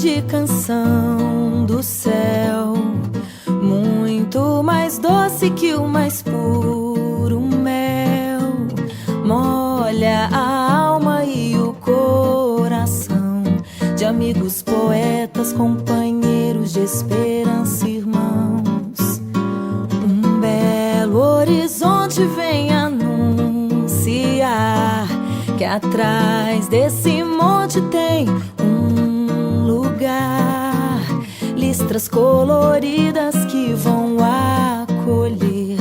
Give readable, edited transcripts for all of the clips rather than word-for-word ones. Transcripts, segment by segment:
de canção do céu, muito mais doce que o mais puro mel. Molha a alma e o coração de amigos, poetas, companheiros de esperança, irmãos. Um belo horizonte vem anunciar que atrás desse monte tem um lugar, listras coloridas que vão acolher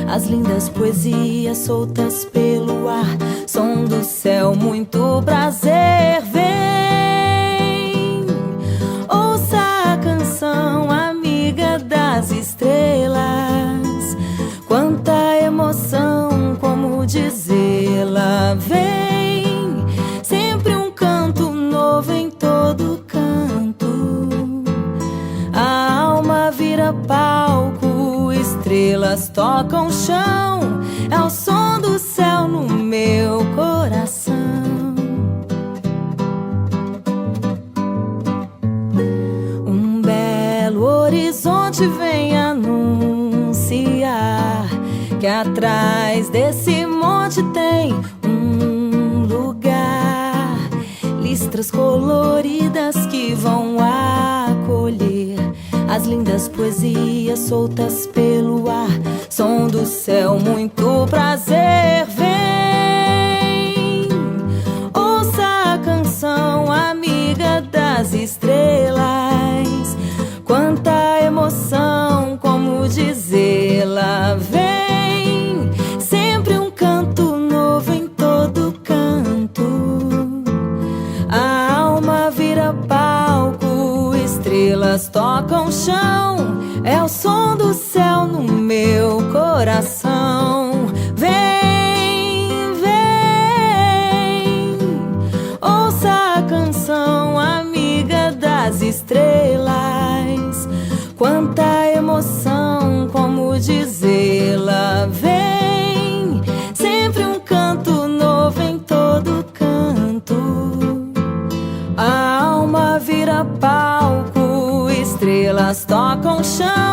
as lindas poesias soltas pelo ar. Som do céu, muito prazer, vem, ouça a canção amiga das estrelas. Quanta emoção, como dizê-la, vem, sempre um canto novo em todo canto. A alma vira palco, estrelas tocam o chão, é o som do céu no meu coração. Um belo horizonte vem anunciar que atrás desse monte tem um lugar, listras coloridas que vão acolher as lindas poesias soltas pelo ar. Som do céu, muito prazer, vem, ouça a canção amiga das estrelas. Quanta emoção, como dizê-la, vem, sempre um canto novo em todo canto. A alma vira palco, estrelas tocam o chão, é o som do céu no meu coração. Vem, vem, ouça a canção amiga das estrelas. Quanta emoção, como dizê-la, vem, sempre um canto novo em todo canto. A alma vira palco, estrelas tocam o chão,